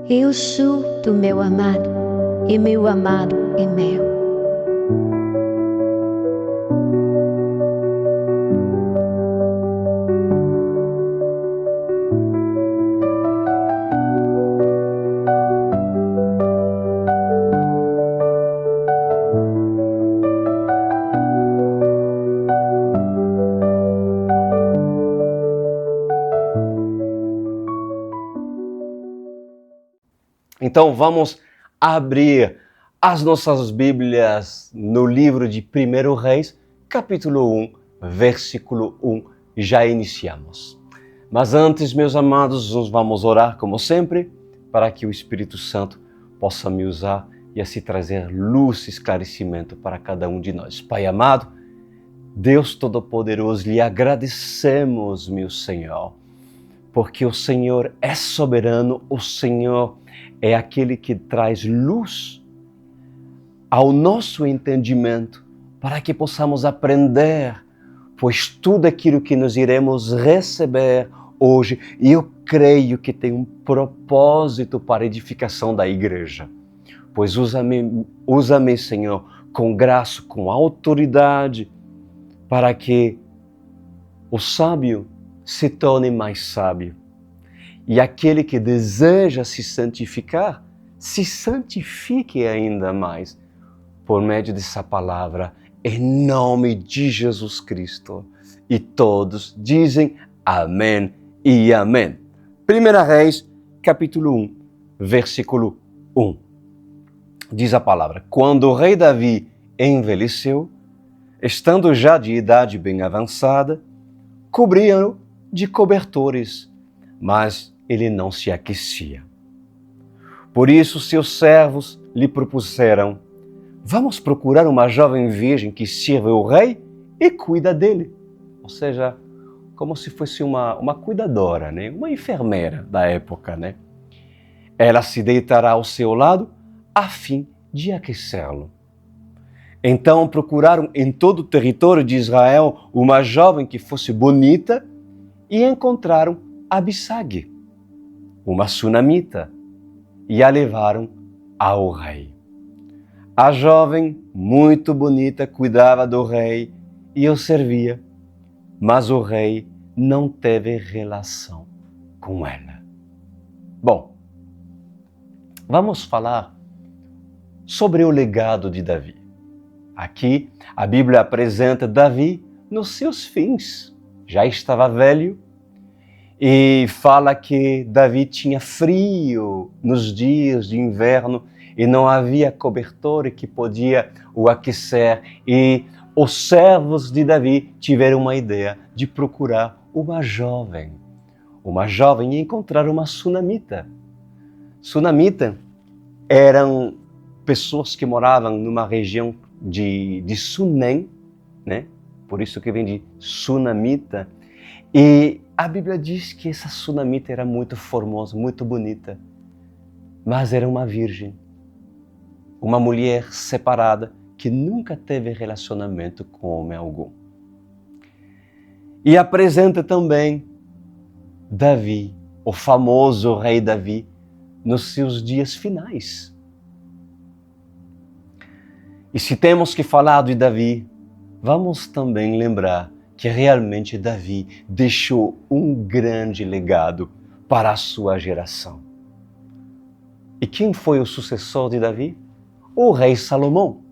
Eu sou do meu amado, e meu amado é meu. Então vamos abrir as nossas Bíblias no livro de 1 Reis, capítulo 1, versículo 1. Já iniciamos. Mas antes, meus amados, nós vamos orar como sempre, para que o Espírito Santo possa me usar e assim trazer luz e esclarecimento para cada um de nós. Pai amado, Deus Todo-Poderoso, lhe agradecemos, meu Senhor, porque o Senhor é soberano, o Senhor é aquele que traz luz ao nosso entendimento para que possamos aprender, pois tudo aquilo que nós iremos receber hoje, eu creio que tem um propósito para a edificação da igreja. Pois usa-me, Senhor, com graça, com autoridade, para que o sábio se torne mais sábio. E aquele que deseja se santifique ainda mais por meio dessa palavra, em nome de Jesus Cristo. E todos dizem amém e amém. 1 Reis, capítulo 1, versículo 1. Diz a palavra: quando o rei Davi envelheceu, estando já de idade bem avançada, cobriam-no de cobertores, mas ele não se aquecia. Por isso seus servos lhe propuseram: vamos procurar uma jovem virgem que sirva o rei e cuida dele. Ou seja, como se fosse uma cuidadora, né? Uma enfermeira da época, né? Ela se deitará ao seu lado a fim de aquecê-lo. Então procuraram em todo o território de Israel uma jovem que fosse bonita e encontraram Abissag, uma sunamita, e a levaram ao rei. A jovem, muito bonita, cuidava do rei e o servia, mas o rei não teve relação com ela. Bom, vamos falar sobre o legado de Davi. Aqui a Bíblia apresenta Davi nos seus fins. Já estava velho e fala que Davi tinha frio nos dias de inverno e não havia cobertor que podia o aquecer, e os servos de Davi tiveram uma ideia de procurar uma jovem e encontrar uma sunamita. Sunamita eram pessoas que moravam numa região de Sunem, né? Por isso que vem de sunamita. E a Bíblia diz que essa sunamita era muito formosa, muito bonita, mas era uma virgem, uma mulher separada que nunca teve relacionamento com homem algum. E apresenta também Davi, o famoso rei Davi, nos seus dias finais. E se temos que falar de Davi, vamos também lembrar que realmente Davi deixou um grande legado para a sua geração. E quem foi o sucessor de Davi? O rei Salomão.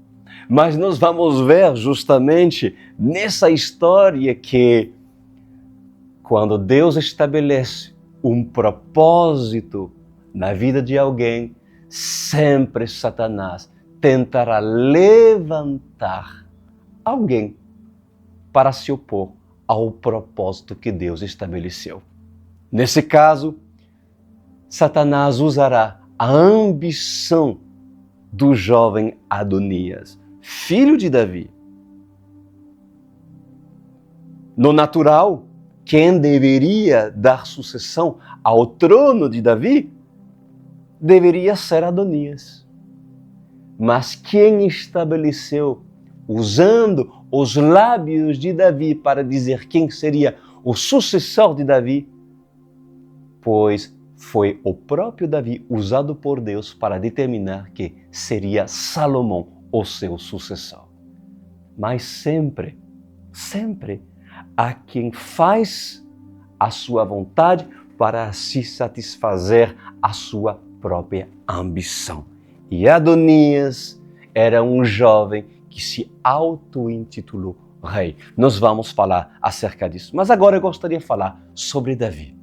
Mas nós vamos ver justamente nessa história que quando Deus estabelece um propósito na vida de alguém, sempre Satanás tentará levantar alguém para se opor ao propósito que Deus estabeleceu. Nesse caso, Satanás usará a ambição do jovem Adonias, filho de Davi. No natural, quem deveria dar sucessão ao trono de Davi deveria ser Adonias. Mas quem estabeleceu, usando os lábios de Davi para dizer quem seria o sucessor de Davi, pois foi o próprio Davi usado por Deus para determinar que seria Salomão o seu sucessor. Mas sempre, sempre há quem faz a sua vontade para se satisfazer a sua própria ambição. E Adonias era um jovem que se auto-intitulou rei. Nós vamos falar acerca disso. Mas agora eu gostaria de falar sobre Davi.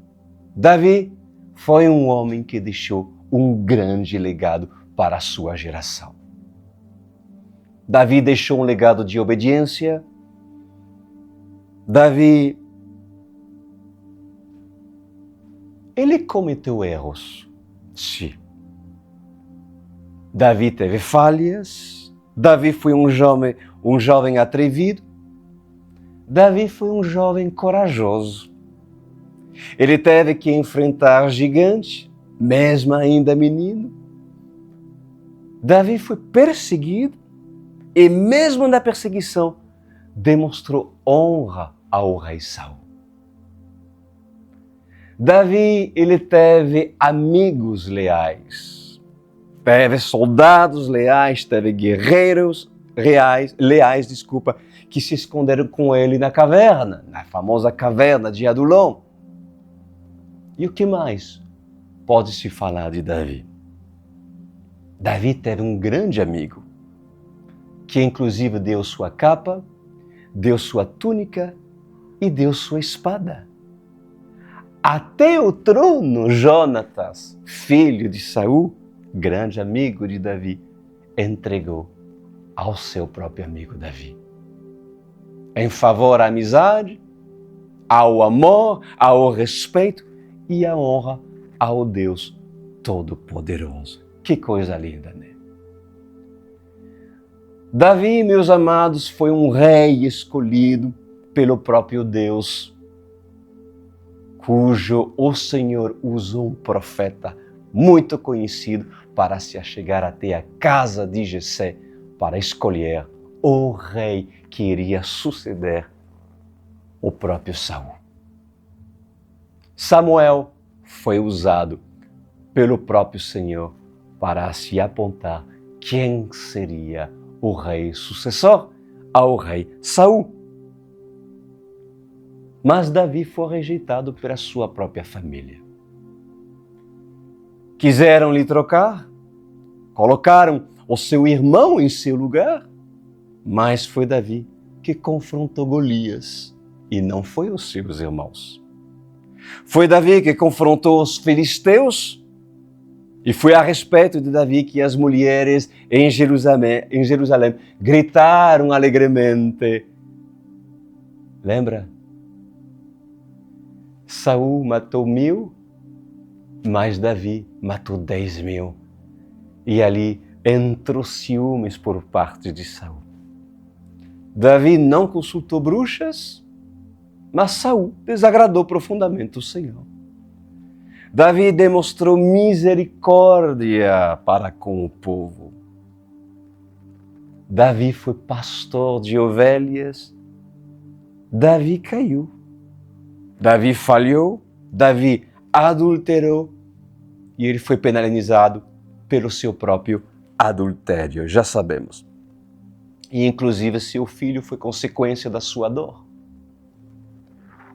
Davi foi um homem que deixou um grande legado para a sua geração. Davi deixou um legado de obediência. Davi, ele cometeu erros, sim. Davi teve falhas. Davi foi um jovem atrevido. Davi foi um jovem corajoso. Ele teve que enfrentar gigantes, mesmo ainda menino. Davi foi perseguido e mesmo na perseguição demonstrou honra ao rei Saul. Davi, ele teve amigos leais, teve soldados leais, teve guerreiros leais, que se esconderam com ele na caverna, na famosa caverna de Adulão. E o que mais pode se falar de Davi? Davi teve um grande amigo, que inclusive deu sua capa, deu sua túnica e deu sua espada. Até o trono, Jonatas, filho de Saul, grande amigo de Davi, entregou ao seu próprio amigo Davi. Em favor à amizade, ao amor, ao respeito e à honra ao Deus Todo-Poderoso. Que coisa linda, né? Davi, meus amados, foi um rei escolhido pelo próprio Deus, cujo o Senhor usou um profeta muito conhecido para se achegar até a casa de Jessé para escolher o rei que iria suceder o próprio Saul. Samuel foi usado pelo próprio Senhor para se apontar quem seria o rei sucessor ao rei Saul. Mas Davi foi rejeitado pela sua própria família. Quiseram lhe trocar, colocaram o seu irmão em seu lugar, mas foi Davi que confrontou Golias e não foi os seus irmãos. Foi Davi que confrontou os filisteus e foi a respeito de Davi que as mulheres em Jerusalém gritaram alegremente. Lembra? Saul matou 1000, mas Davi matou 10.000. E ali entrou ciúmes por parte de Saul. Davi não consultou bruxas, mas Saul desagradou profundamente o Senhor. Davi demonstrou misericórdia para com o povo. Davi foi pastor de ovelhas. Davi caiu. Davi falhou. Davi adulterou. E ele foi penalizado pelo seu próprio adultério. Já sabemos. E inclusive seu filho foi consequência da sua dor.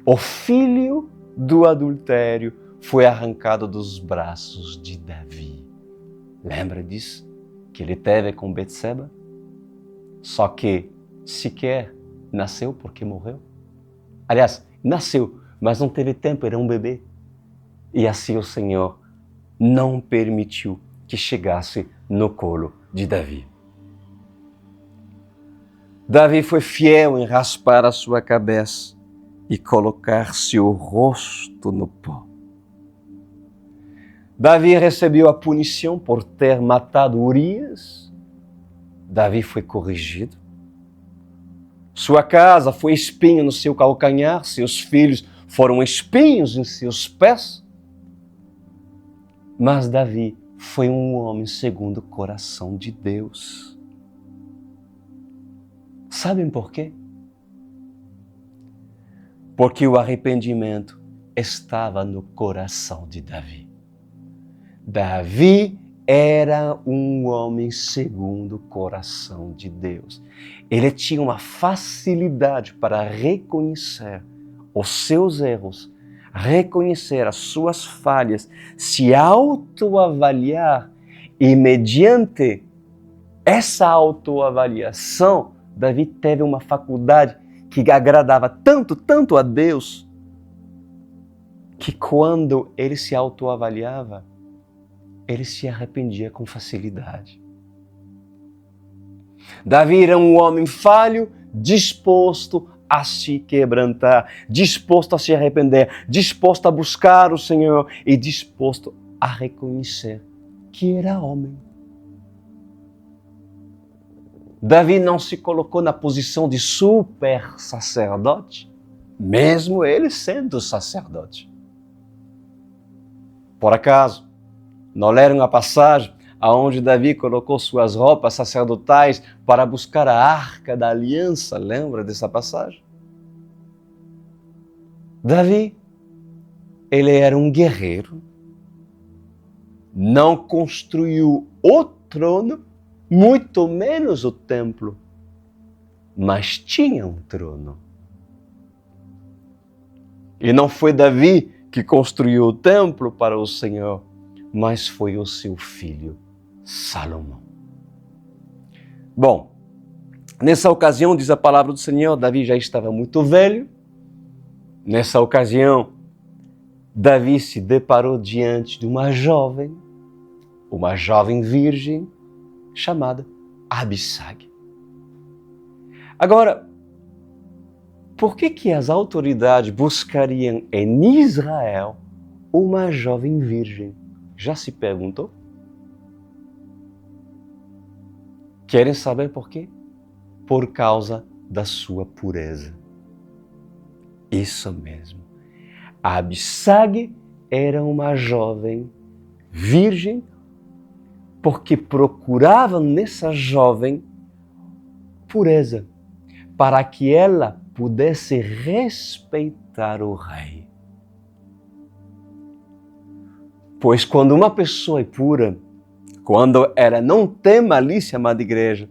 O filho do adultério foi arrancado dos braços de Davi. Lembra disso? Que ele teve com Betseba? Só que sequer nasceu porque morreu. Aliás, nasceu, mas não teve tempo, era um bebê. E assim o Senhor não permitiu que chegasse no colo de Davi. Davi foi fiel em raspar a sua cabeça e colocar seu rosto no pó. Davi recebeu a punição por ter matado Urias. Davi foi corrigido. Sua casa foi espinho no seu calcanhar, seus filhos foram espinhos em seus pés. Mas Davi foi um homem segundo o coração de Deus. Sabem por quê? Porque o arrependimento estava no coração de Davi. Davi era um homem segundo o coração de Deus. Ele tinha uma facilidade para reconhecer os seus erros, reconhecer as suas falhas, se autoavaliar e, mediante essa autoavaliação, Davi teve uma faculdade que agradava tanto a Deus, que quando ele se autoavaliava, ele se arrependia com facilidade. Davi era um homem falho, disposto a se quebrantar, disposto a se arrepender, disposto a buscar o Senhor e disposto a reconhecer que era homem. Davi não se colocou na posição de super sacerdote, mesmo ele sendo sacerdote. Por acaso, não leram a passagem onde Davi colocou suas roupas sacerdotais para buscar a Arca da Aliança? Lembra dessa passagem? Davi, ele era um guerreiro, não construiu o trono, muito menos o templo, mas tinha um trono. E não foi Davi que construiu o templo para o Senhor, mas foi o seu filho, Salomão. Bom, nessa ocasião, diz a palavra do Senhor, Davi já estava muito velho. Nessa ocasião, Davi se deparou diante de uma jovem virgem, chamada Abissag. Agora, por que as autoridades buscariam em Israel uma jovem virgem? Já se perguntou? Querem saber por quê? Por causa da sua pureza. Isso mesmo. A Abissag era uma jovem virgem porque procuravam nessa jovem pureza, para que ela pudesse respeitar o rei. Pois quando uma pessoa é pura, quando ela não tem malícia, amada igreja,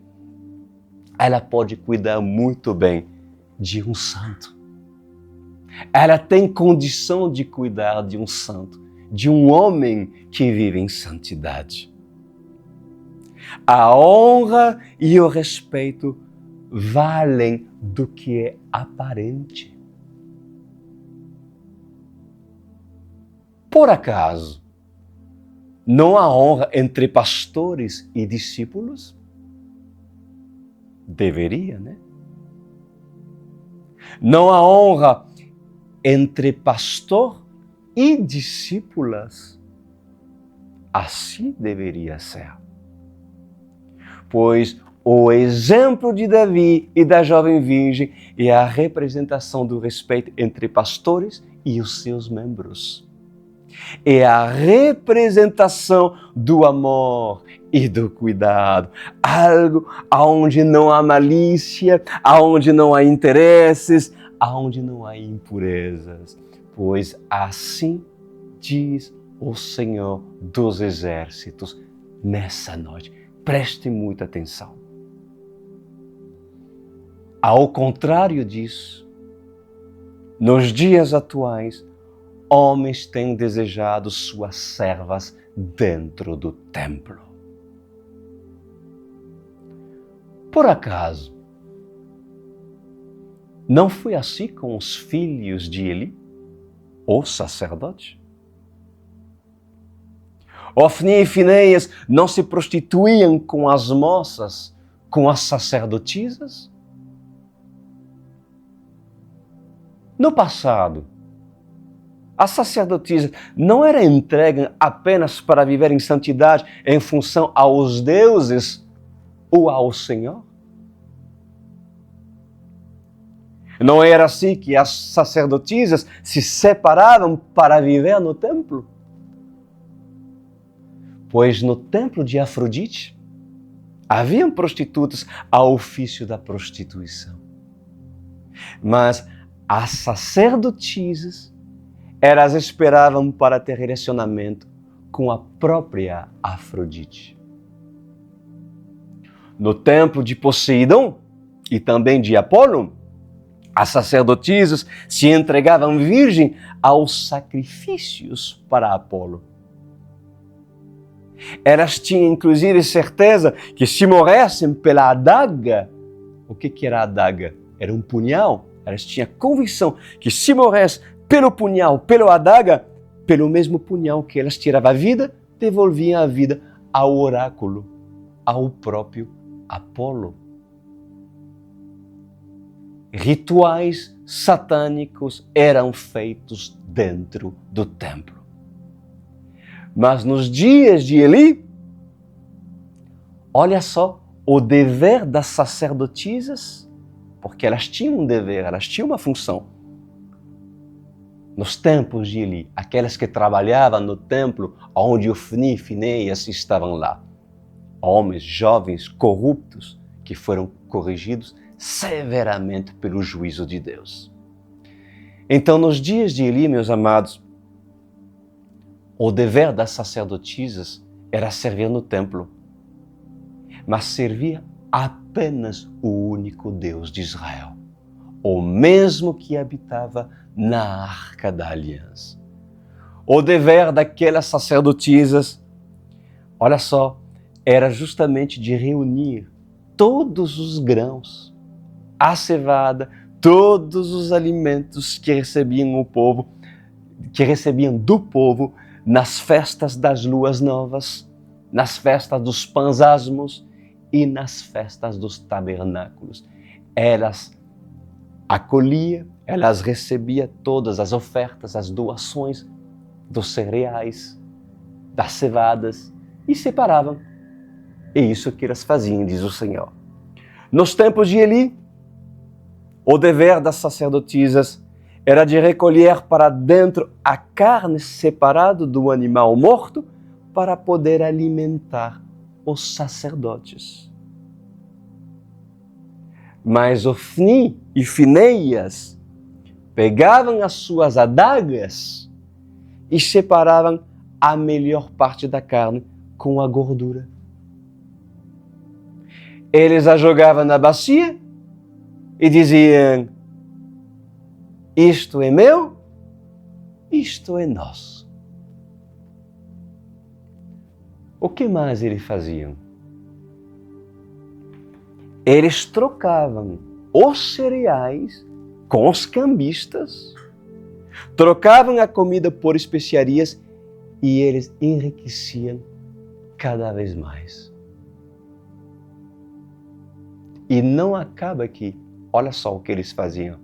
ela pode cuidar muito bem de um santo. Ela tem condição de cuidar de um santo, de um homem que vive em santidade. A honra e o respeito valem do que é aparente. Por acaso, não há honra entre pastores e discípulos? Deveria, né? Não há honra entre pastor e discípulas? Assim deveria ser. Pois o exemplo de Davi e da jovem virgem é a representação do respeito entre pastores e os seus membros. É a representação do amor e do cuidado. Algo onde não há malícia, onde não há interesses, onde não há impurezas. Pois assim diz o Senhor dos Exércitos nessa noite. Preste muita atenção. Ao contrário disso, nos dias atuais, homens têm desejado suas servas dentro do templo. Por acaso, não foi assim com os filhos de Eli, os sacerdotes? Ofni e Finéias não se prostituíam com as moças, com as sacerdotisas? No passado, as sacerdotisas não eram entregues apenas para viver em santidade em função aos deuses ou ao Senhor? Não era assim que as sacerdotisas se separavam para viver no templo? Pois no templo de Afrodite haviam prostitutas ao ofício da prostituição. Mas as sacerdotisas, elas esperavam para ter relacionamento com a própria Afrodite. No templo de Poseidon e também de Apolo, as sacerdotisas se entregavam virgem aos sacrifícios para Apolo. Elas tinham inclusive certeza que se morressem pela adaga, o que era a adaga? Era um punhal. Elas tinham convicção que se morresse pelo punhal, pela adaga, pelo mesmo punhal que elas tiravam a vida, devolviam a vida ao oráculo, ao próprio Apolo. Rituais satânicos eram feitos dentro do templo. Mas nos dias de Eli, olha só o dever das sacerdotisas, porque elas tinham um dever, elas tinham uma função. Nos tempos de Eli, aquelas que trabalhavam no templo onde Ofni e Finéias estavam lá. Homens jovens corruptos que foram corrigidos severamente pelo juízo de Deus. Então, nos dias de Eli, meus amados, o dever das sacerdotisas era servir no templo, mas servir apenas o único Deus de Israel, o mesmo que habitava na Arca da Aliança. O dever daquelas sacerdotisas, olha só, era justamente de reunir todos os grãos, a cevada, todos os alimentos que recebiam do povo nas festas das luas novas, nas festas dos pães asmos e nas festas dos tabernáculos. Elas acolhiam, elas recebiam todas as ofertas, as doações dos cereais, das cevadas e separavam. É isso que elas faziam, diz o Senhor. Nos tempos de Eli, o dever das sacerdotisas era de recolher para dentro a carne separada do animal morto para poder alimentar os sacerdotes. Mas Ofni e Finéias pegavam as suas adagas e separavam a melhor parte da carne com a gordura. Eles a jogavam na bacia e diziam: isto é meu, isto é nosso. O que mais eles faziam? Eles trocavam os cereais com os cambistas, trocavam a comida por especiarias e eles enriqueciam cada vez mais. E não acaba aqui. Olha só o que eles faziam.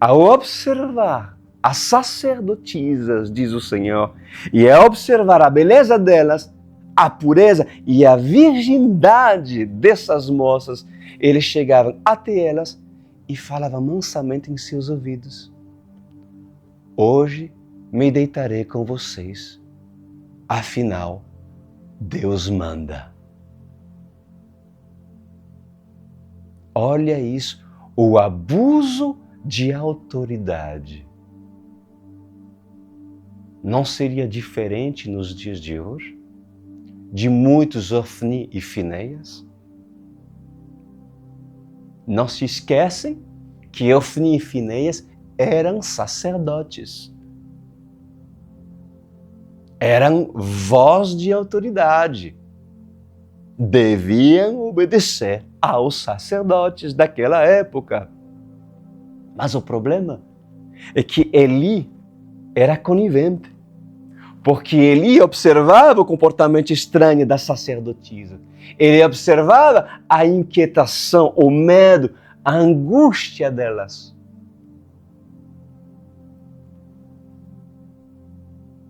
Ao observar as sacerdotisas, diz o Senhor, e ao observar a beleza delas, a pureza e a virgindade dessas moças, eles chegavam até elas e falavam mansamente em seus ouvidos: hoje me deitarei com vocês, afinal, Deus manda. Olha isso, o abuso de autoridade. Não seria diferente nos dias de hoje? De muitos Ofni e Finéias? Não se esquecem que Ofni e Finéias eram sacerdotes. Eram voz de autoridade. Deviam obedecer aos sacerdotes daquela época. Mas o problema é que Eli era conivente, porque Eli observava o comportamento estranho da sacerdotisa. Ele observava a inquietação, o medo, a angústia delas.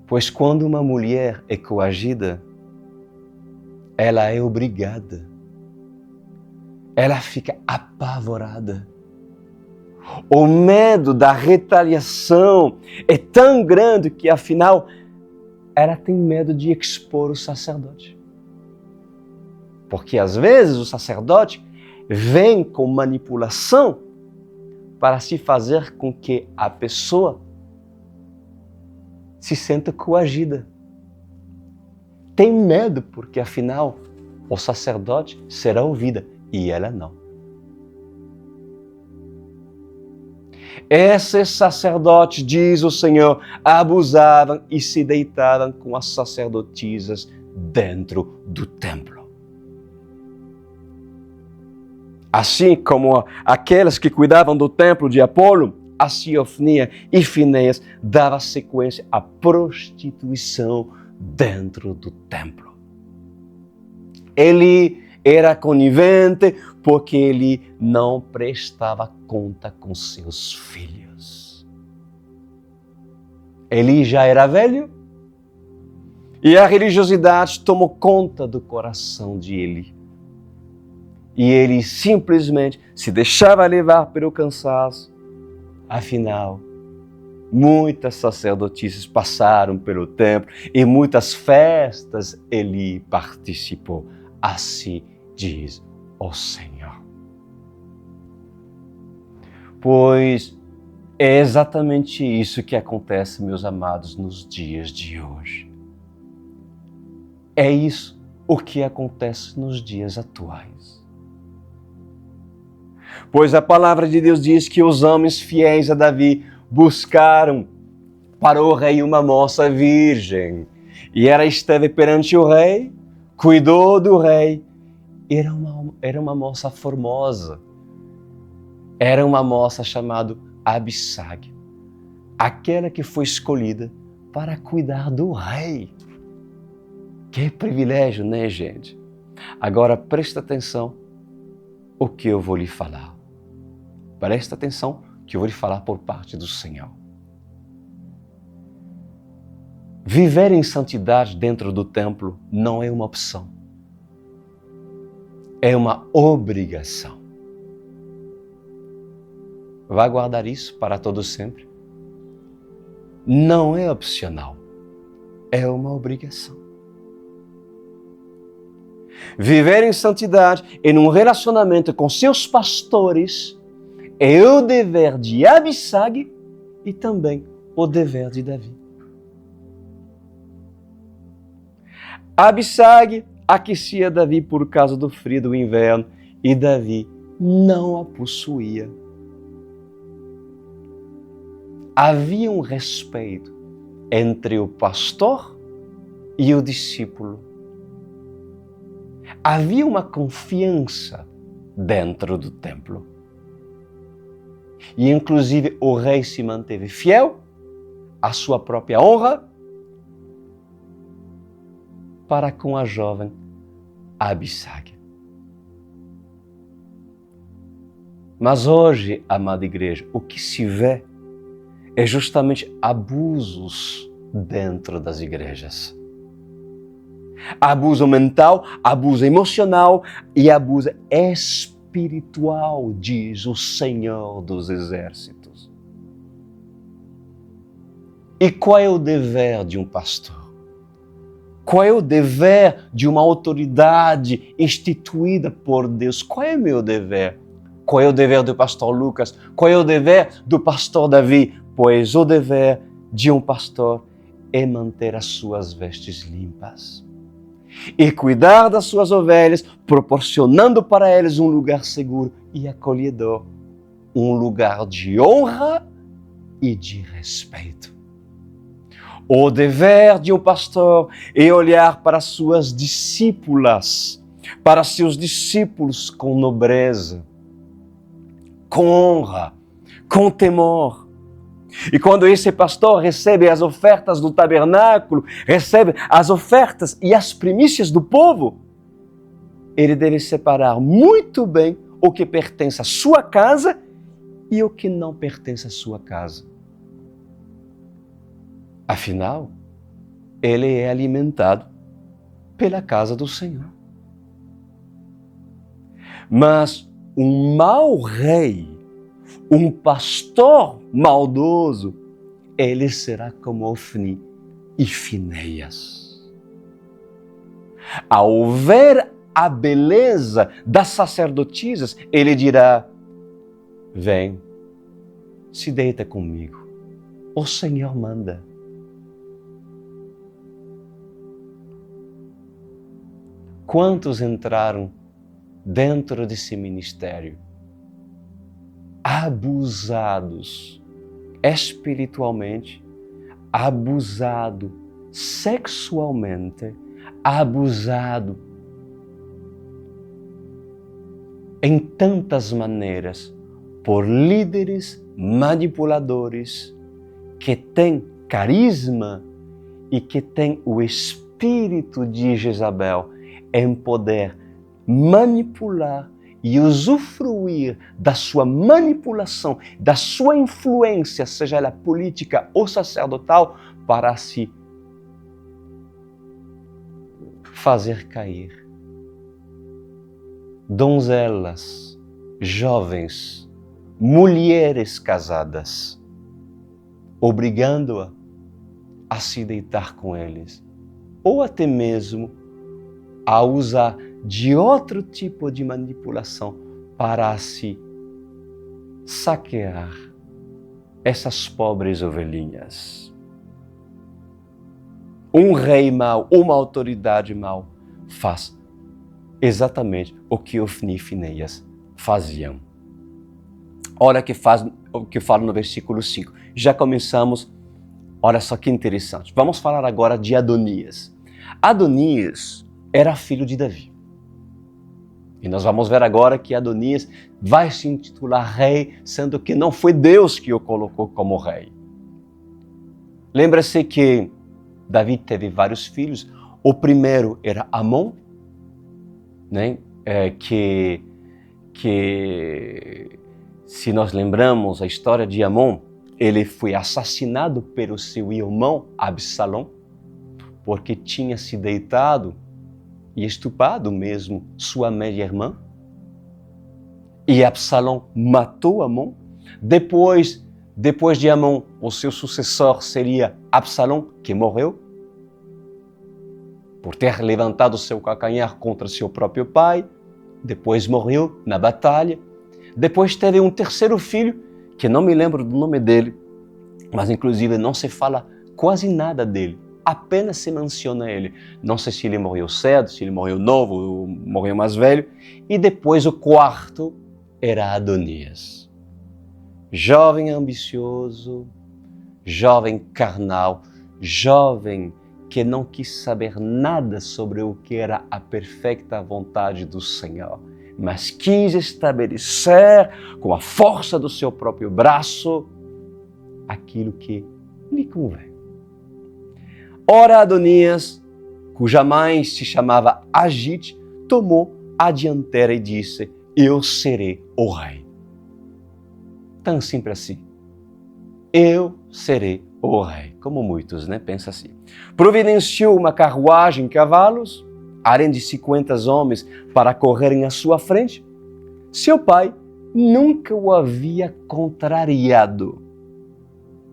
Pois quando uma mulher é coagida, ela é obrigada. Ela fica apavorada. O medo da retaliação é tão grande que, afinal, ela tem medo de expor o sacerdote. Porque, às vezes, o sacerdote vem com manipulação para se fazer com que a pessoa se sinta coagida. tem medo porque, afinal, o sacerdote será ouvida e ela não. Esses sacerdotes, diz o Senhor, abusavam e se deitavam com as sacerdotisas dentro do templo. Assim como aquelas que cuidavam do templo de Apolo, a Ciofnia e Finéias davam sequência à prostituição dentro do templo. Ele era conivente porque ele não prestava conta com seus filhos. Ele já era velho e a religiosidade tomou conta do coração de Eli. E ele simplesmente se deixava levar pelo cansaço. Afinal, muitas sacerdotisas passaram pelo templo e muitas festas Eli participou. Assim diz o Senhor. Pois é exatamente isso que acontece, meus amados, nos dias de hoje. É isso o que acontece nos dias atuais. Pois a palavra de Deus diz que os homens fiéis a Davi buscaram para o rei uma moça virgem. E ela esteve perante o rei, cuidou do rei. Era uma moça formosa. Era uma moça chamada Abissag, aquela que foi escolhida para cuidar do rei. Que privilégio, né, gente? Agora presta atenção o que eu vou lhe falar. Presta atenção que eu vou lhe falar por parte do Senhor. Viver em santidade dentro do templo não é uma opção. É uma obrigação. Vai guardar isso para todo sempre? Não é opcional. É uma obrigação. Viver em santidade em um relacionamento com seus pastores é o dever de Abissag e também o dever de Davi. Abissag aquecia Davi por causa do frio do inverno e Davi não a possuía. Havia um respeito entre o pastor e o discípulo. Havia uma confiança dentro do templo. E inclusive o rei se manteve fiel à sua própria honra para com a jovem Abissag. Mas hoje, amada igreja, o que se vê é justamente abusos dentro das igrejas. Abuso mental, abuso emocional e abuso espiritual, diz o Senhor dos Exércitos. E qual é o dever de um pastor? Qual é o dever de uma autoridade instituída por Deus? Qual é o meu dever? Qual é o dever do pastor Lucas? Qual é o dever do pastor Davi? Pois o dever de um pastor é manter as suas vestes limpas e cuidar das suas ovelhas, proporcionando para eles um lugar seguro e acolhedor, um lugar de honra e de respeito. O dever de um pastor é olhar para suas discípulas, para seus discípulos com nobreza, com honra, com temor. E quando esse pastor recebe as ofertas do tabernáculo, recebe as ofertas e as primícias do povo, ele deve separar muito bem o que pertence à sua casa e o que não pertence à sua casa. Afinal, ele é alimentado pela casa do Senhor. Mas um mau rei, um pastor maldoso, ele será como Ofni e Finéias. Ao ver a beleza das sacerdotisas, ele dirá: vem, se deita comigo, o Senhor manda. quantos entraram dentro desse ministério abusados espiritualmente, abusado sexualmente, abusado em tantas maneiras por líderes manipuladores que têm carisma e que têm o espírito de Jezabel em poder manipular e usufruir da sua manipulação, da sua influência, seja ela política ou sacerdotal, para se fazer cair donzelas, jovens, mulheres casadas, obrigando-a a se deitar com eles, ou até mesmo a usar de outro tipo de manipulação para se saquear essas pobres ovelhinhas. Um rei mau, uma autoridade mau, faz exatamente o que Ofni e Finéias faziam. Olha o que fala no versículo 5. Já começamos, olha só que interessante. Vamos falar agora de Adonias. Adonias era filho de Davi. E nós vamos ver agora que Adonias vai se intitular rei, sendo que não foi Deus que o colocou como rei. Lembra-se que Davi teve vários filhos. O primeiro era Amon, né? Que se nós lembramos a história de Amon, ele foi assassinado pelo seu irmão Absalão, porque tinha se deitado e estuprado mesmo sua meia-irmã. E Absalão matou Amon. Depois de Amon, o seu sucessor seria Absalão, que morreu por ter levantado seu calcanhar contra seu próprio pai. Depois morreu na batalha. Depois teve um terceiro filho, que não me lembro do nome dele, mas inclusive não se fala quase nada dele. Apenas se menciona ele. Não sei se ele morreu cedo, se ele morreu novo, ou morreu mais velho. E depois o quarto era Adonias. Jovem ambicioso, jovem carnal, jovem que não quis saber nada sobre o que era a perfeita vontade do Senhor, mas quis estabelecer com a força do seu próprio braço aquilo que lhe convém. Ora, Adonias, cuja mãe se chamava Agite, tomou a dianteira e disse: eu serei o rei. Tão simples assim. Eu serei o rei. Como muitos, né? Pensa assim. Providenciou uma carruagem, cavalos, além de 50 homens para correrem à sua frente. Seu pai nunca o havia contrariado.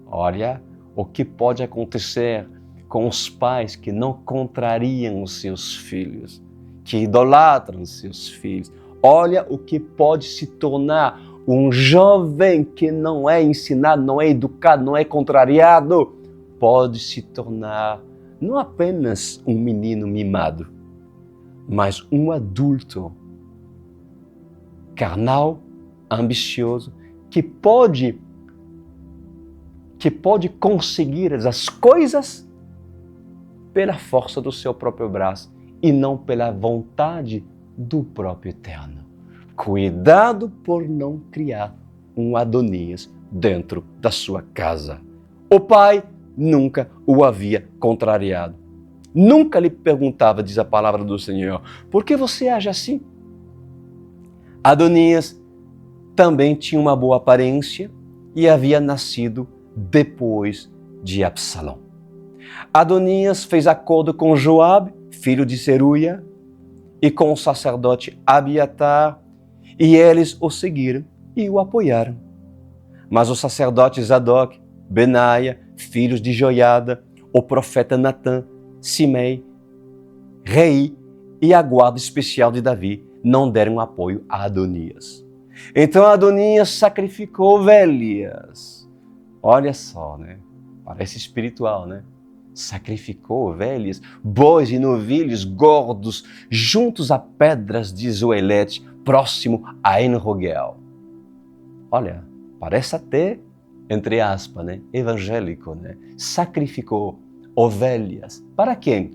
Olha o que pode acontecer com os pais que não contrariam os seus filhos, que idolatram os seus filhos. Olha o que pode se tornar um jovem que não é ensinado, não é educado, não é contrariado, pode se tornar não apenas um menino mimado, mas um adulto carnal, ambicioso, que pode conseguir as coisas pela força do seu próprio braço e não pela vontade do próprio Eterno. Cuidado por não criar um Adonias dentro da sua casa. O pai nunca o havia contrariado. Nunca lhe perguntava, diz a palavra do Senhor, por que você age assim? Adonias também tinha uma boa aparência e havia nascido depois de Absalão. Adonias fez acordo com Joabe, filho de Zeruia, e com o sacerdote Abiatar, e eles o seguiram e o apoiaram. Mas o sacerdote Zadok, Benaia, filhos de Joiada, o profeta Natã, Simei, Rei e a guarda especial de Davi não deram apoio a Adonias. Então Adonias sacrificou ovelhas. Olha só, né? Parece espiritual, né? sacrificou ovelhas, bois e novilhos gordos juntos a pedras de Zoelete, próximo a En-Rogel. Olha, parece até, entre aspas, né, evangélico, né? Sacrificou ovelhas. Para quem?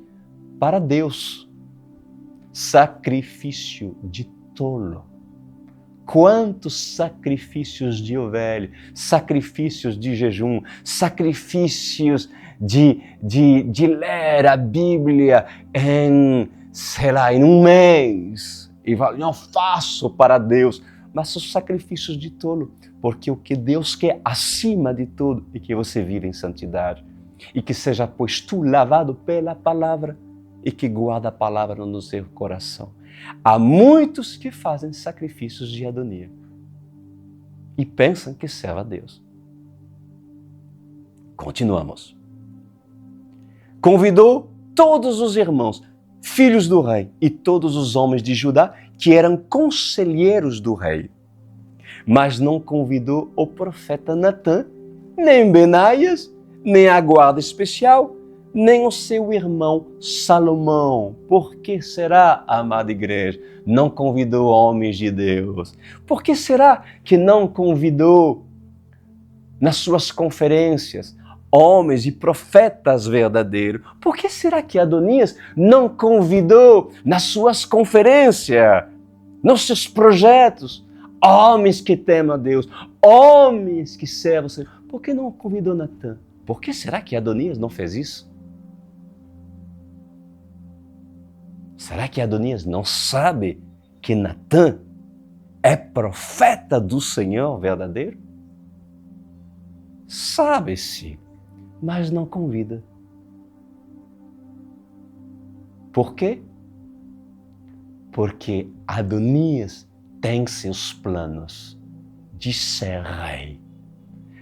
Para Deus. Sacrifício de tolo. Quantos sacrifícios de ovelha, sacrifícios de jejum, sacrifícios de ler a Bíblia em, sei lá, em um mês. E não faço para Deus, mas são sacrifícios de tolo. Porque o que Deus quer acima de tudo é que você viva em santidade. E que seja, pois, tu lavado pela palavra e que guarda a palavra no seu coração. Há muitos que fazem sacrifícios de hedonia e pensam que serve a Deus. Continuamos. Convidou todos os irmãos, filhos do rei, e todos os homens de Judá que eram conselheiros do rei. Mas não convidou o profeta Natã, nem Benaias, nem a guarda especial, nem o seu irmão Salomão. Por que será, amada igreja, não convidou homens de Deus? Por que será que não convidou nas suas conferências homens e profetas verdadeiros? Por que será que Adonias não convidou nas suas conferências, nos seus projetos, homens que temem a Deus, homens que servem o Senhor? Por que não convidou Natã? Por que será que Adonias não fez isso? Será que Adonias não sabe que Natã é profeta do Senhor verdadeiro? Sabe-se, mas não convida. Por quê? Porque Adonias tem seus planos de ser rei.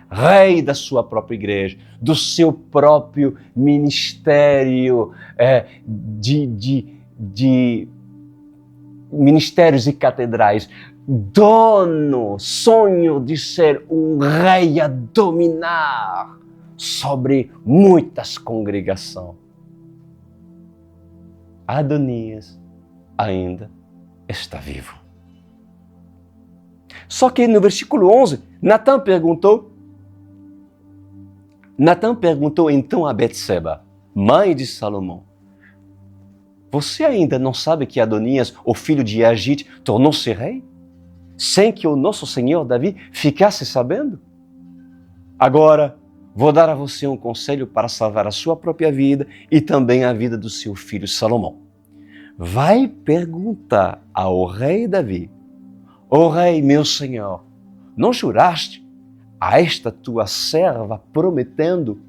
Rei da sua própria igreja, do seu próprio ministério de ministérios e catedrais, dono, sonho de ser um rei a dominar sobre muitas congregações. Adonias ainda está vivo. Só que no versículo 11, Natã perguntou então a Betseba, mãe de Salomão: você ainda não sabe que Adonias, o filho de Agite, tornou-se rei? Sem que o nosso senhor Davi ficasse sabendo? Agora, vou dar a você um conselho para salvar a sua própria vida e também a vida do seu filho Salomão. Vai perguntar ao rei Davi: ó rei, meu senhor, não juraste a esta tua serva prometendo: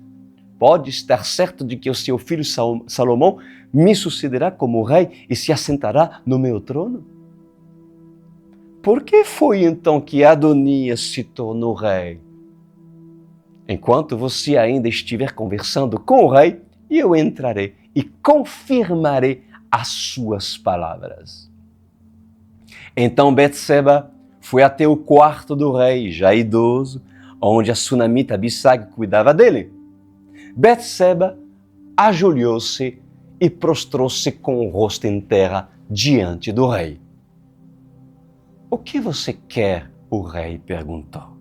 pode estar certo de que o seu filho Salomão me sucederá como rei e se assentará no meu trono? Por que foi então que Adonias se tornou rei? Enquanto você ainda estiver conversando com o rei, eu entrarei e confirmarei as suas palavras. Então Betseba foi até o quarto do rei, já idoso, onde a sunamita Abissag cuidava dele. Betseba ajoelhou-se e prostrou-se com o rosto em terra diante do rei. O que você quer? O rei perguntou.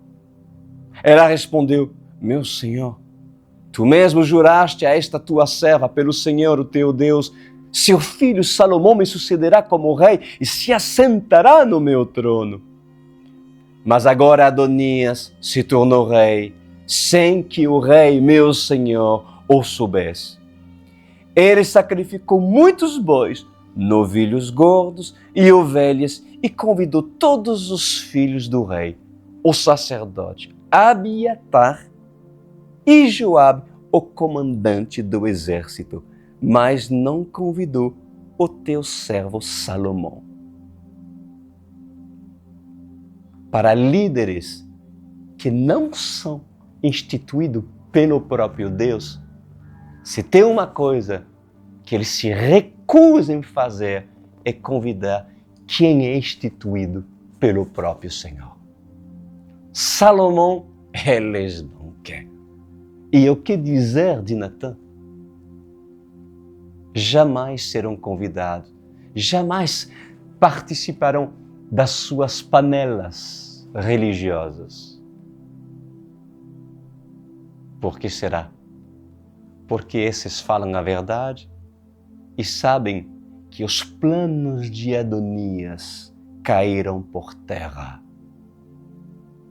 Ela respondeu: meu senhor, tu mesmo juraste a esta tua serva pelo Senhor, o teu Deus: seu filho Salomão me sucederá como rei e se assentará no meu trono. Mas agora Adonias se tornou rei, sem que o rei, meu senhor, o soubesse. Ele sacrificou muitos bois, novilhos gordos e ovelhas e convidou todos os filhos do rei, o sacerdote Abiatar e Joabe, o comandante do exército, mas não convidou o teu servo Salomão. Para líderes que não são instituídos pelo próprio Deus, se tem uma coisa que eles se recusam a fazer, é convidar quem é instituído pelo próprio Senhor. Salomão, eles não querem. E o que dizer de Natã? jamais serão convidados, jamais participarão das suas panelas religiosas. Por que será? Porque esses falam a verdade e sabem que os planos de Adonias caíram por terra.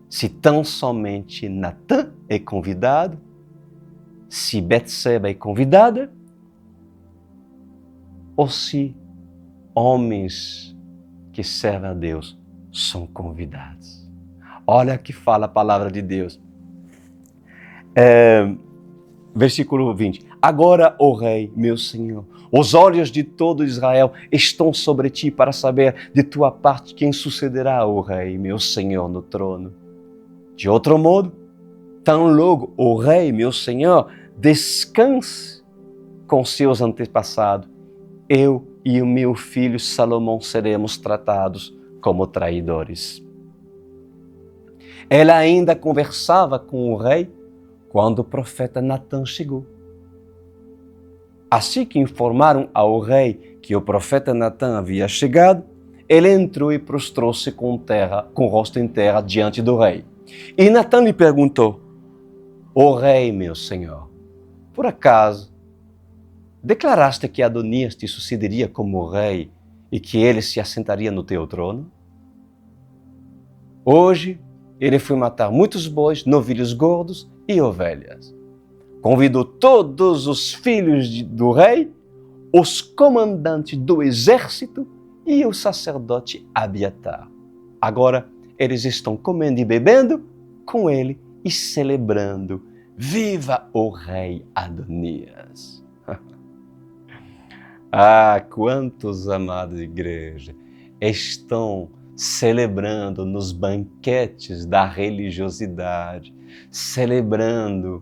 Se tão somente Natã é convidado, se Betseba é convidada, ou se homens que servem a Deus são convidados. Olha que fala a palavra de Deus. Versículo 20. Agora, ó Rei, meu Senhor, os olhos de todo Israel estão sobre ti para saber de tua parte quem sucederá, ó Rei, meu Senhor, no trono. De outro modo, tão logo, ó Rei, meu Senhor, descanse com seus antepassados, eu e o meu filho Salomão seremos tratados como traidores. Ela ainda conversava com o rei quando o profeta Natã chegou. Assim que informaram ao rei que o profeta Natã havia chegado, ele entrou e prostrou-se com o rosto em terra diante do rei. E Natã lhe perguntou: ó rei, meu senhor, por acaso declaraste que Adonias te sucederia como rei e que ele se assentaria no teu trono? Hoje ele foi matar muitos bois, novilhos gordos e ovelhas. Convidou todos os filhos do rei, os comandantes do exército e o sacerdote Abiatar. Agora eles estão comendo e bebendo com ele e celebrando. Viva o rei Adonias! Ah, quantos amados de igreja estão celebrando nos banquetes da religiosidade, celebrando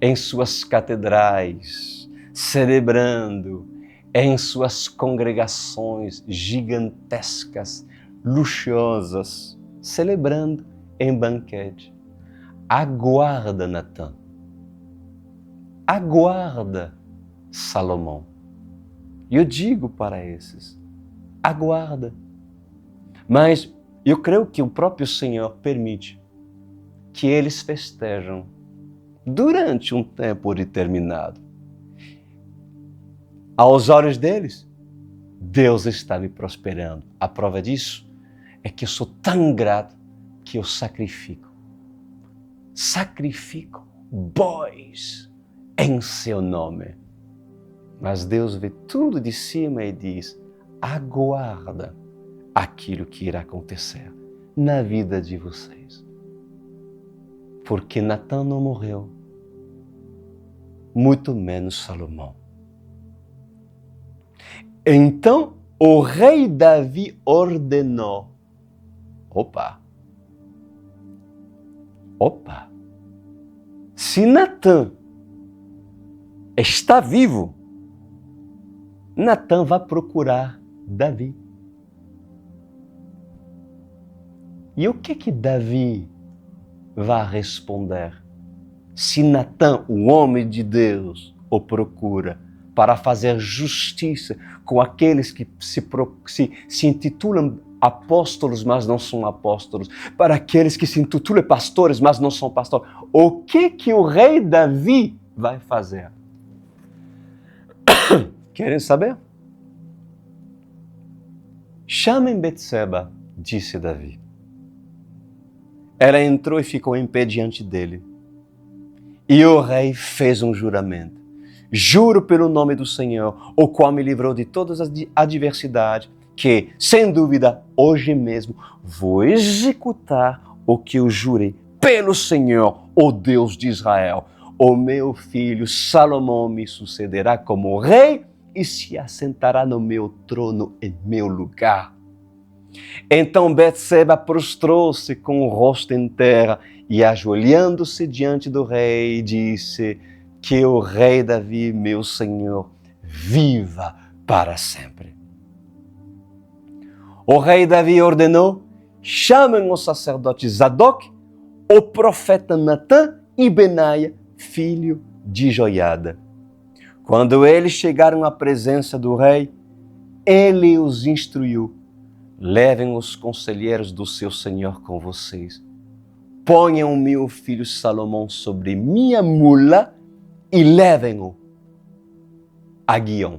em suas catedrais, celebrando em suas congregações gigantescas, luxuosas, celebrando em banquete. Aguarda, Natã. Aguarda, Salomão. E eu digo para esses, aguarda. Mas eu creio que o próprio Senhor permite que eles festejam durante um tempo determinado. Aos olhos deles, Deus está me prosperando. A prova disso é que eu sou tão grato que eu sacrifico bois em seu nome. Mas Deus vê tudo de cima e diz: aguarda aquilo que irá acontecer na vida de vocês. Porque Natã não morreu, muito menos Salomão. Então o rei Davi ordenou. Opa! Se Natã está vivo, Natã vai procurar Davi. E o que Davi vai responder? Se Natã, o homem de Deus, o procura para fazer justiça com aqueles que se intitulam apóstolos, mas não são apóstolos, para aqueles que se intitulam pastores, mas não são pastores, o que o rei Davi vai fazer? Querem saber? Chamem Betseba, disse Davi. Ela entrou e ficou em pé diante dele. E o rei fez um juramento. Juro pelo nome do Senhor, o qual me livrou de todas as adversidades, que, sem dúvida, hoje mesmo vou executar o que eu jurei pelo Senhor, o Deus de Israel. O meu filho Salomão me sucederá como rei e se assentará no meu trono em meu lugar. Então Betseba prostrou-se com o rosto em terra e, ajoelhando-se diante do rei, disse: que o rei Davi, meu senhor, viva para sempre. O rei Davi ordenou: chamem o sacerdote Zadok, o profeta Natã e Benaia, filho de Joiada. Quando eles chegaram à presença do rei, ele os instruiu: levem os conselheiros do seu senhor com vocês. Ponham meu filho Salomão sobre minha mula e levem-o a Guiom.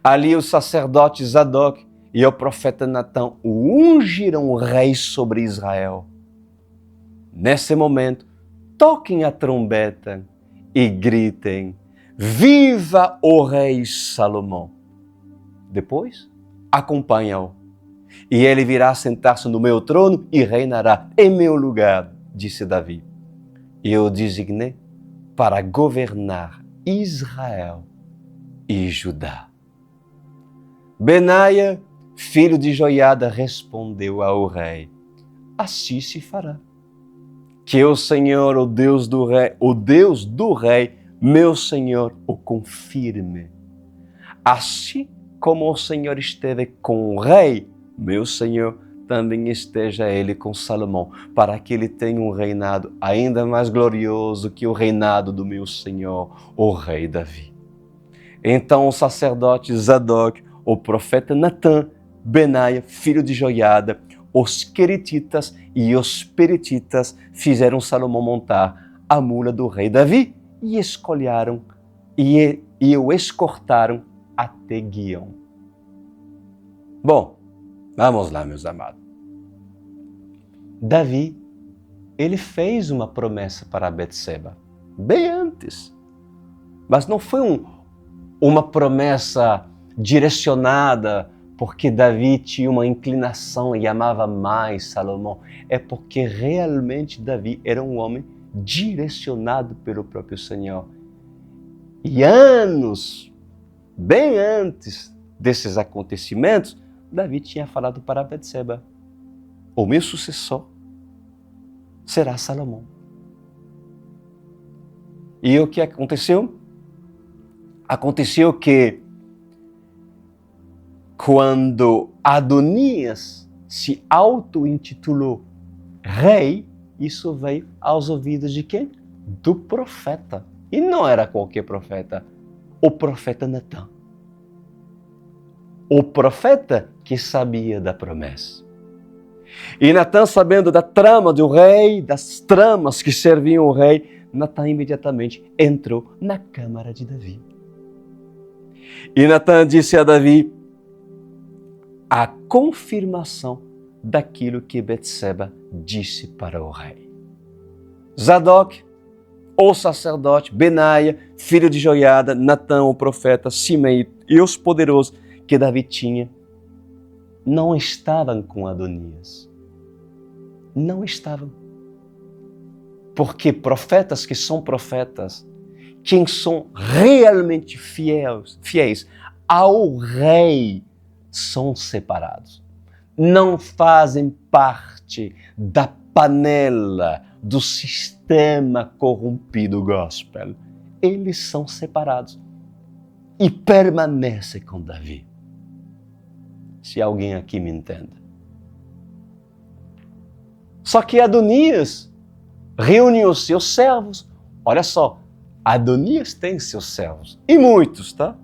Ali o sacerdote Zadok e o profeta Natã o ungiram rei sobre Israel. Nesse momento, toquem a trombeta e gritem: viva o rei Salomão! Depois, acompanha-o, e ele virá sentar-se no meu trono e reinará em meu lugar, disse Davi. Eu o designei para governar Israel e Judá. Benaia, filho de Joiada, respondeu ao rei: assim se fará. Que o Senhor, o Deus do rei, meu Senhor, o confirme. Assim como o Senhor esteve com o rei, meu Senhor, também esteja ele com Salomão, para que ele tenha um reinado ainda mais glorioso que o reinado do meu Senhor, o rei Davi. Então o sacerdote Zadok, o profeta Natã, Benaia, filho de Joiada, os queretitas e os peretitas fizeram Salomão montar a mula do rei Davi e o escortaram até Guiom. Bom, vamos lá, meus amados. Davi, ele fez uma promessa para Betseba, bem antes. Mas não foi uma promessa direcionada porque Davi tinha uma inclinação e amava mais Salomão. É porque realmente Davi era um homem direcionado pelo próprio Senhor. E anos, bem antes desses acontecimentos, Davi tinha falado para Betseba: o meu sucessor será Salomão. E o que aconteceu? Aconteceu que quando Adonias se auto-intitulou rei, isso veio aos ouvidos de quem? Do profeta. E não era qualquer profeta, o profeta Natã. O profeta que sabia da promessa. E Natã, sabendo da trama do rei, das tramas que serviam o rei, Natã imediatamente entrou na câmara de Davi. E Natã disse a Davi a confirmação daquilo que Betseba disse para o rei. Zadok, o sacerdote, Benaia, filho de Joiada, Natã, o profeta, Simei e os poderosos que Davi tinha, não estavam com Adonias. Não estavam. Porque profetas que são profetas, quem são realmente fiéis ao rei, são separados. Não fazem parte da panela do sistema corrompido gospel. Eles são separados e permanecem com Davi. Se alguém aqui me entende. Só que Adonias reuniu os seus servos. Olha só, Adonias tem seus servos, e muitos, tá?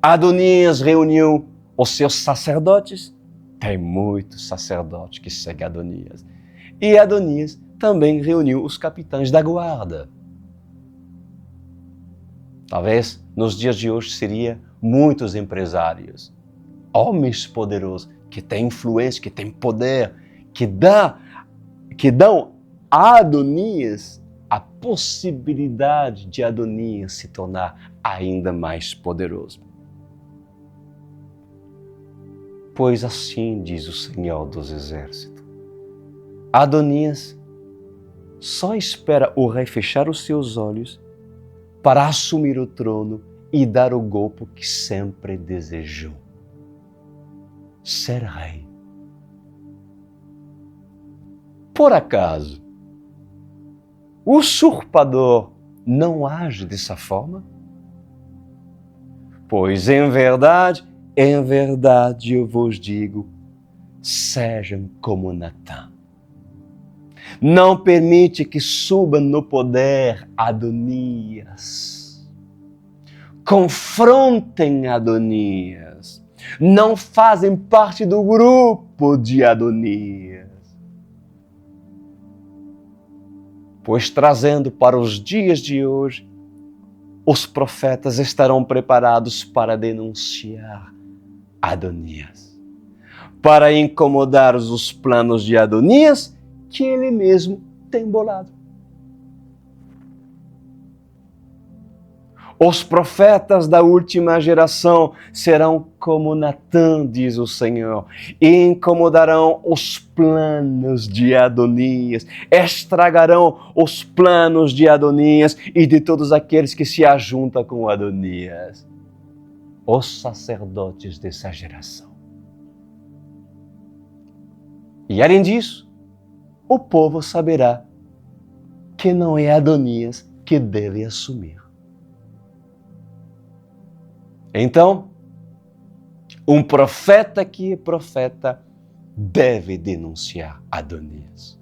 Adonias reuniu os seus sacerdotes. Tem muitos sacerdotes que seguem Adonias. E Adonias também reuniu os capitães da guarda. Talvez nos dias de hoje seria muitos empresários, homens poderosos, que têm influência, que têm poder, que dão a Adonias a possibilidade de Adonias se tornar ainda mais poderoso. Pois assim diz o Senhor dos Exércitos: Adonias só espera o rei fechar os seus olhos para assumir o trono e dar o golpe que sempre desejou: ser rei. Por acaso, o usurpador não age dessa forma? Pois em verdade eu vos digo, sejam como Natã. Não permite que suba no poder Adonias. Confrontem Adonias. Não fazem parte do grupo de Adonias. Pois trazendo para os dias de hoje, os profetas estarão preparados para denunciar Adonias, para incomodar os planos de Adonias que ele mesmo tem bolado. Os profetas da última geração serão como Natã, diz o Senhor, e incomodarão os planos de Adonias, estragarão os planos de Adonias e de todos aqueles que se ajuntam com Adonias, os sacerdotes dessa geração. E além disso, o povo saberá que não é Adonias que deve assumir. Então, um profeta que é profeta deve denunciar Adonias.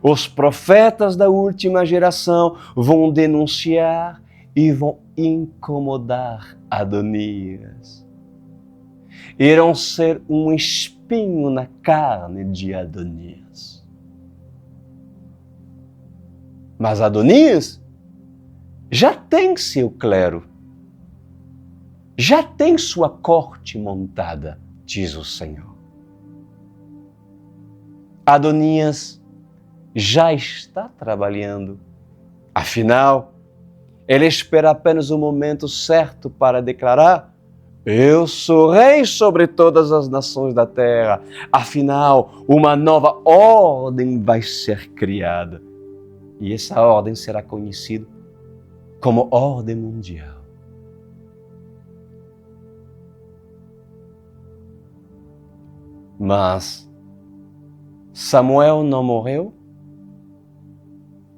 Os profetas da última geração vão denunciar e vão incomodar Adonias. Irão ser um espinho na carne de Adonias. Mas Adonias já tem seu clero. Já tem sua corte montada, diz o Senhor. Adonias já está trabalhando. Afinal, ele espera apenas o momento certo para declarar: eu sou rei sobre todas as nações da terra. Afinal, uma nova ordem vai ser criada. E essa ordem será conhecida como ordem mundial. Mas Samuel não morreu,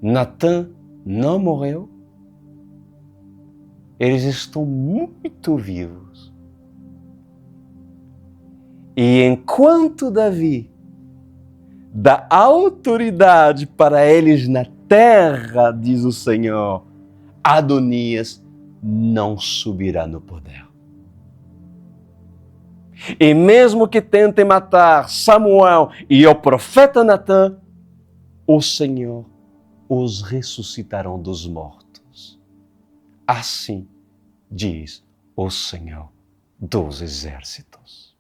Natã não morreu, eles estão muito vivos. E enquanto Davi dá autoridade para eles na terra, diz o Senhor, Adonias não subirá no poder. E mesmo que tentem matar Samuel e o profeta Natã, o Senhor os ressuscitarão dos mortos. Assim diz o Senhor dos exércitos.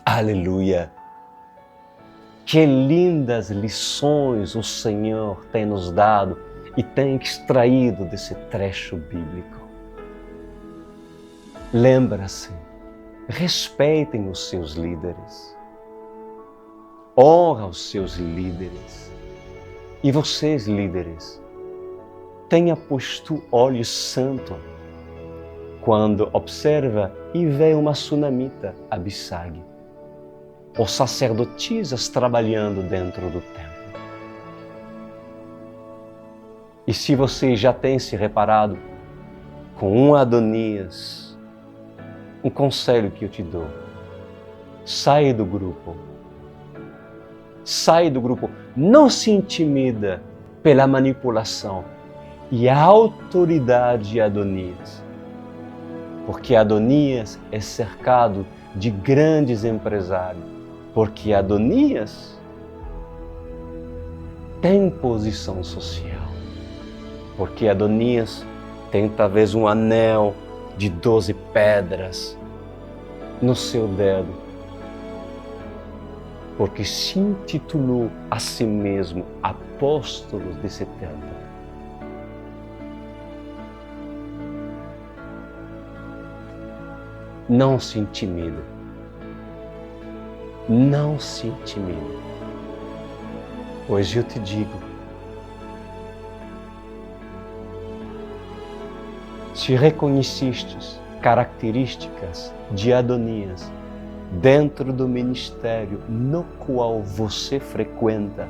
Aleluia! Que lindas lições o Senhor tem nos dado e tem extraído desse trecho bíblico. Lembra-se, respeitem os seus líderes, honra os seus líderes. E vocês, líderes, tenha posto olho santo quando observa e vê uma sunamita, Abissag, ou sacerdotisas trabalhando dentro do templo. E se você já tem se reparado com um Adonias, um conselho que eu te dou: sai do grupo. Sai do grupo. Não se intimida pela manipulação e a autoridade de Adonias. Porque Adonias é cercado de grandes empresários. Porque Adonias tem posição social. Porque Adonias tem talvez um anel de 12 pedras no seu dedo, porque se intitulou a si mesmo apóstolo desse templo. Não se intimida. Não se intimida. Pois eu te digo, se reconhecestes características de Adonias dentro do ministério no qual você frequenta,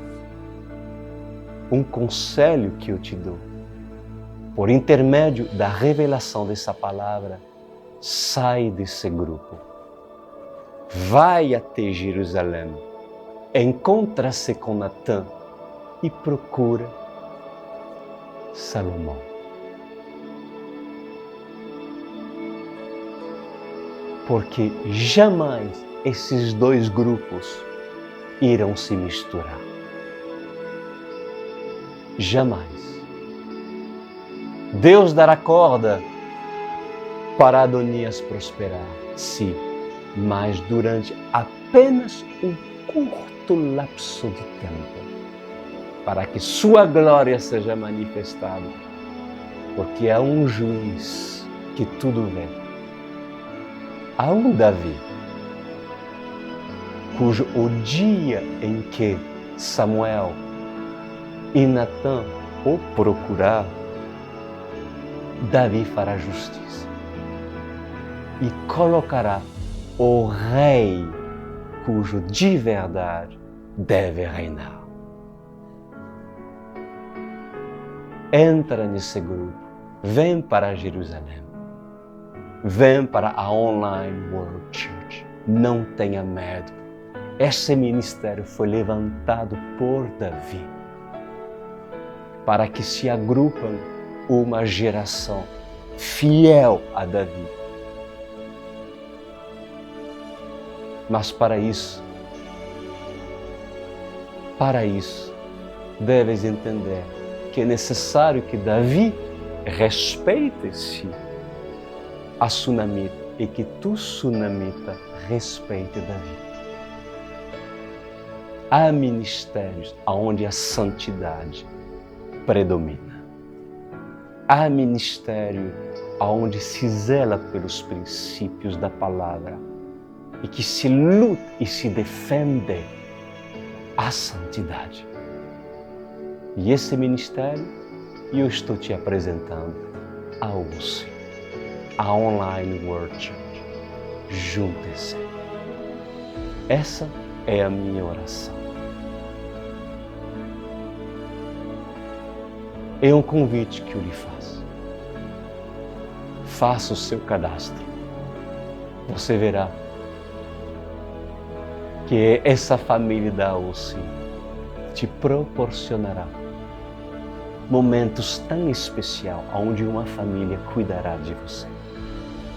um conselho que eu te dou, por intermédio da revelação dessa palavra, sai desse grupo, vai até Jerusalém, encontra-se com Natã e procura Salomão. Porque jamais esses dois grupos irão se misturar. Jamais. Deus dará corda para Adonias prosperar, sim, mas durante apenas um curto lapso de tempo, para que sua glória seja manifestada, porque há um juiz que tudo vê. Há um Davi, cujo o dia em que Samuel e Natã o procurar, Davi fará justiça e colocará o rei cujo de verdade deve reinar. Entra nesse grupo, vem para Jerusalém, vem para a Online World Church. Não tenha medo. Esse ministério foi levantado por Davi para que se agrupem uma geração fiel a Davi. Mas para isso, deves entender que é necessário que Davi respeite-se a Sunamita e que tu, Sunamita, respeite Davi. Há ministérios onde a santidade predomina. Há ministério onde se zela pelos princípios da palavra e que se luta e se defende a santidade. E esse ministério eu estou te apresentando a UCI, a Online World Church. Junte-se. Essa é a minha oração. É um convite que eu lhe faço. Faça o seu cadastro. Você verá que essa família da UCI te proporcionará momentos tão especiais onde uma família cuidará de você.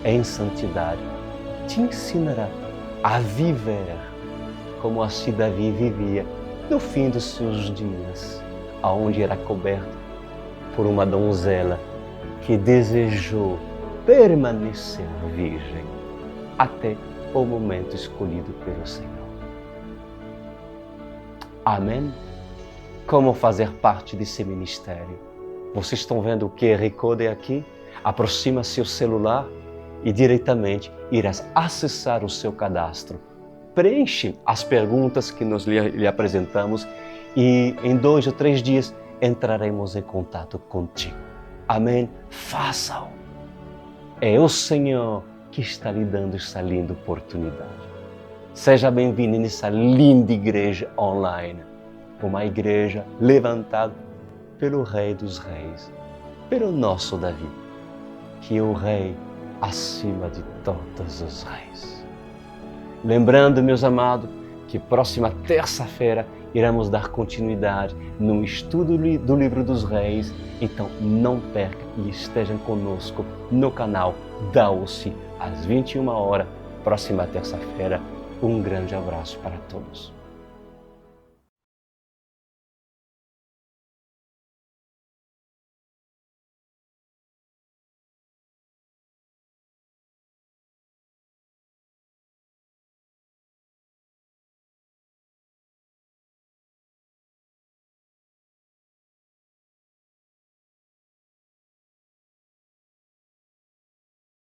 Em santidade, te ensinará a viver como assim Davi vivia no fim dos seus dias, onde era coberto por uma donzela que desejou permanecer virgem até o momento escolhido pelo Senhor. Amém? Como fazer parte desse ministério? Vocês estão vendo o QR Code aqui? Aproxima seu celular e diretamente irás acessar o seu cadastro. Preenche as perguntas que nós lhe apresentamos e em 2 ou 3 dias entraremos em contato contigo. Amém? Faça-o. É o Senhor que está lhe dando essa linda oportunidade. Seja bem-vindo nessa linda igreja online. Uma igreja levantada pelo Rei dos Reis, pelo nosso Davi, que é o Rei acima de todos os reis. Lembrando, meus amados, que próxima terça-feira iremos dar continuidade no estudo do Livro dos Reis. Então não perca e estejam conosco no canal da UCI às 21 horas, próxima terça-feira. Um grande abraço para todos.